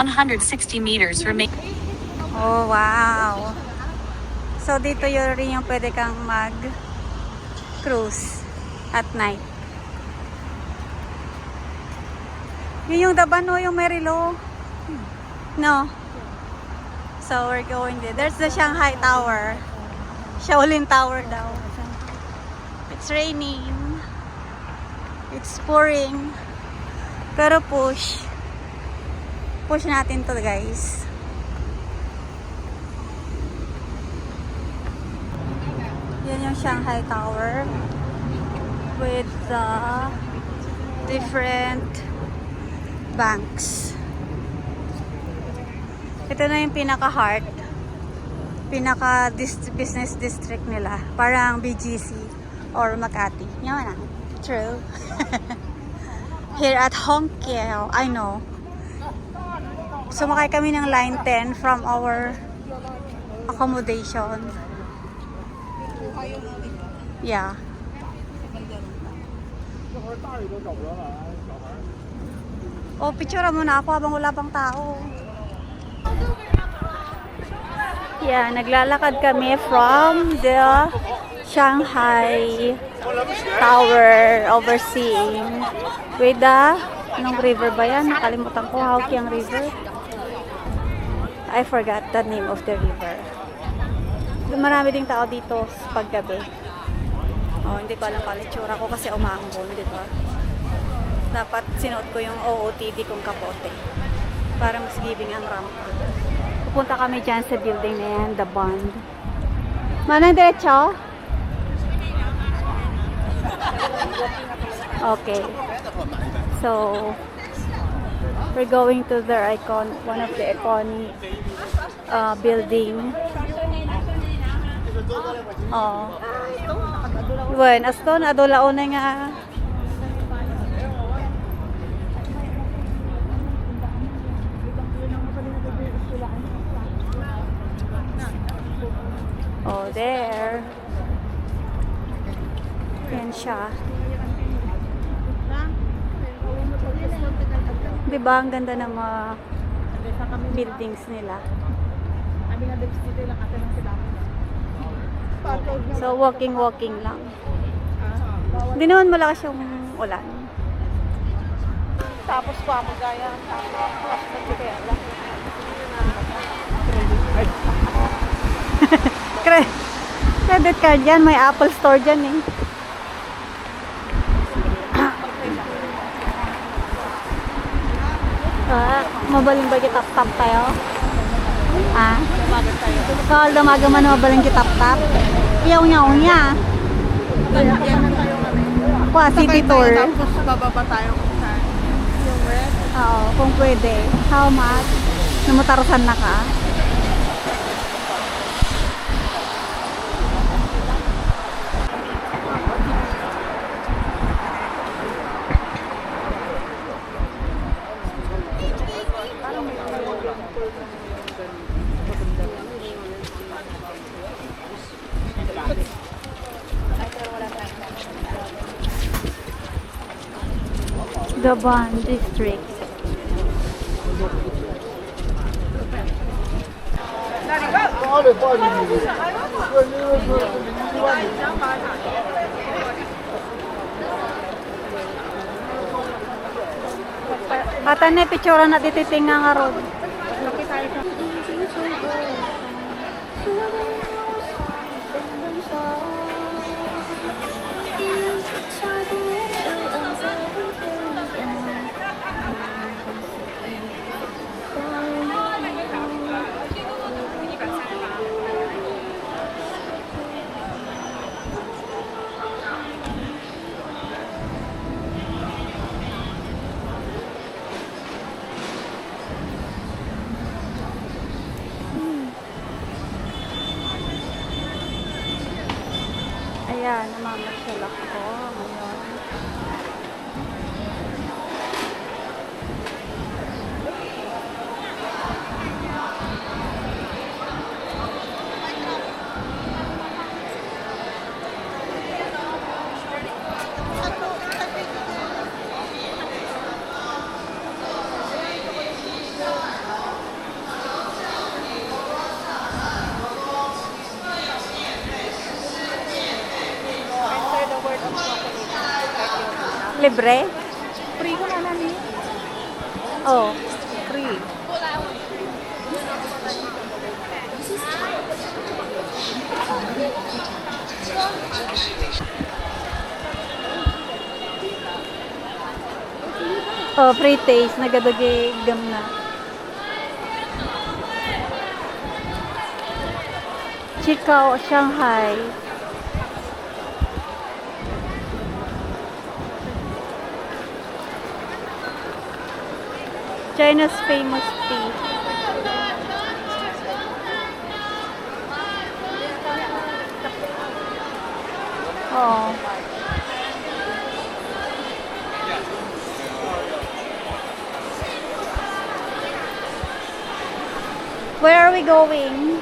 160 meters remain. Oh, wow. So, dito yun rin yung pwede kang mag-cruise at night. Yun yung Dabano, yung Merilo. No. So, we're going there. There's the Shanghai Tower. Shaolin Tower daw. It's raining. It's pouring. Pero push. Push natin to, guys. Yan yung Shanghai Tower with the different banks. Ito na yung pinaka-heart, pinaka-business district nila. Parang BGC or Makati. Yan na. True. Here at Hongqiao, I know. Sumakay kami ng line 10 from our accommodation. Yeah. Oh, picture muna ako habang wala pang tao. Yeah, naglalakad kami from the Shanghai Tower overseeing with the anong river ba yan? Nakalimutan ko, Haoqiang River. I forgot the name of the river. Marami ding tao dito paggabi. Oh, hindi ko alam pala itsura ko kasi umaambon, di ba? Dapat sinuot ko yung OOTD kong kapote para mas giving ang rampa. Pupunta kami dyan sa building na yan, the Bond. Manang diretso? Okay. So, we're going to their one of the iconic building. Oh. Bueno, aston adulaon na nga. Oh, there. Yan siya. Diba, ang ganda ng mga buildings nila. So, walking lang. Hindi naman malakas yung ulan. Tapos pa ako gaya. Credit card yan. May Apple Store dyan eh. Mabaling ba kitap-tap tayo? Ah? Kawal damaga man mabaling kitap-tap? Iyaw niya. Kwa, city tour. Tapos bababa tayo kung saan. Yung red. Oo, kung pwede. How much? Namutarusan na ka? The Bond District. Atan na picture na dititinga nga road. Ayan, namamasyal ako ngayon. Libre? Free ko na lang eh. Oh. Free. Oh, free taste. Nagadagay gam na. Chikao, Shanghai. China's famous tea. Oh. Where are we going?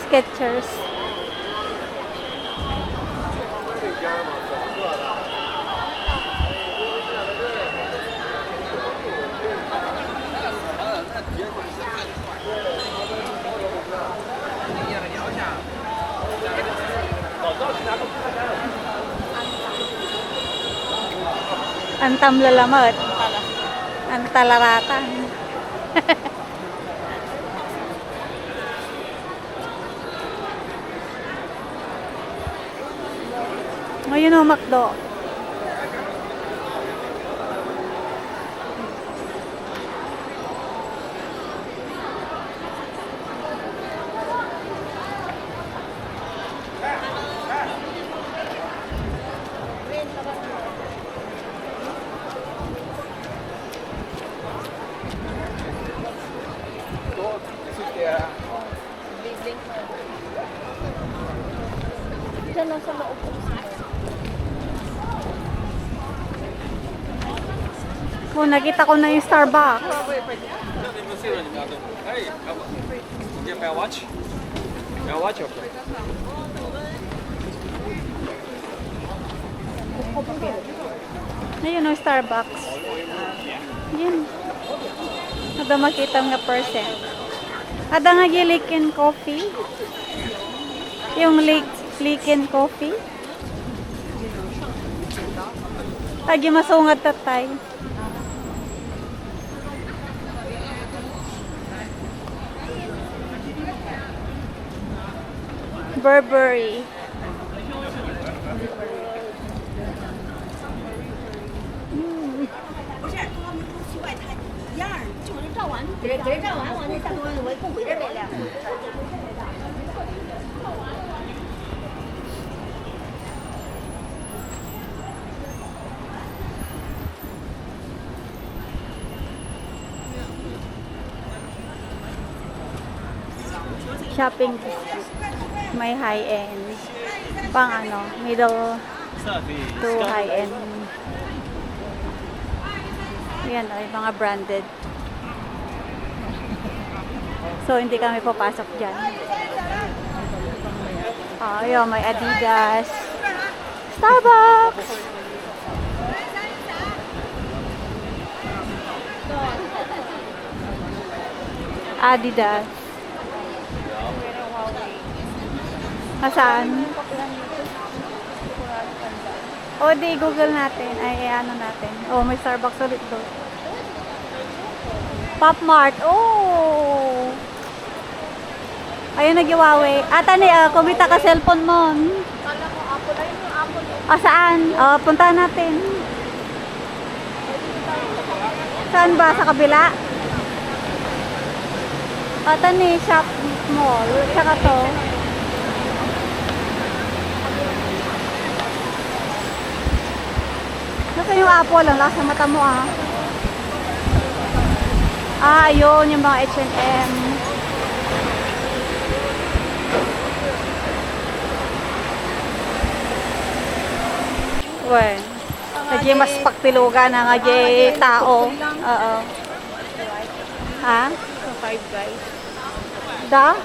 Skechers. Antam lalamat. Antalaratan. Ngayon o, McDo. Diyan lang sa loob ko. Oh, nakita ko na yung Starbucks. Ayun yung Starbucks. Yun. Ada makita nga percent. Ada nga gilikin coffee. Yung likin coffee. Lagi masungat tatay. Burberry. Shopping district. May high-end. Pang ano, middle to high-end. Yan ay mga branded. So, hindi kami papasok dyan. Ayun, may Adidas. Starbucks! Adidas. Saan? O, di Google natin. Ay, ano natin. Oh, may Starbucks ulit doon. Pop Mart. Oh! Ayun, nag-giveaway. Ata ni, kumita ka cellphone mo. Kala ko Apple. Ayun yung Apple. Saan? Punta natin. Saan ba? Sa kabila? Ata ni, shop mall. Tsaka to. Nasa yung Apple lang, lasa mata mo ayun, yung mga H&M. Well, nagyay mas pagtilugan na nagyay tao. Oo. Ha? So, 5 guys. Da?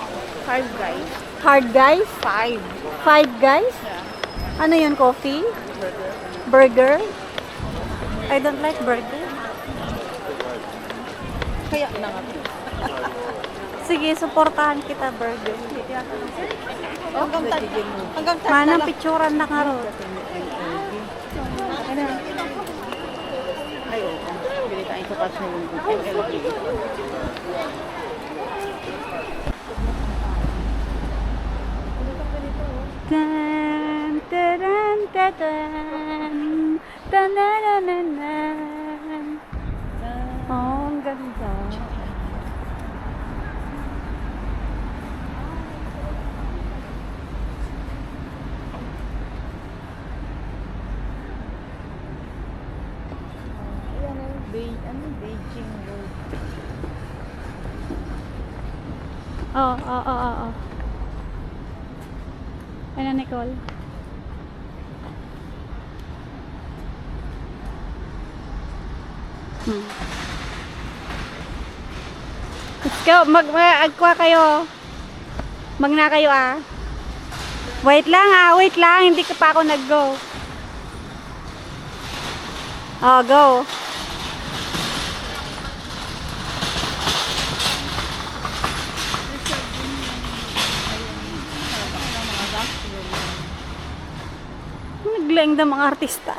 5 guys. Hard guys? 5. 5 guys? Yeah. Ano yun, coffee? Burger. Burger? I don't like burger. Kaya na nga. Sige, suportahan kita, Virgo. Hanggang Manang picturean na nga ro. Ay, oo. Bili tayo sa pas ng MLB. Tan, taran, tatan, tananananan. Oh, ang ganda. Beijing Road. Oo. Ano, Nicole? Let's go. Mag-agkwa kayo. Magna kayo ah. Wait lang. Hindi ka pa ako nag-go. Oh, go. Naglaing ng mga artista.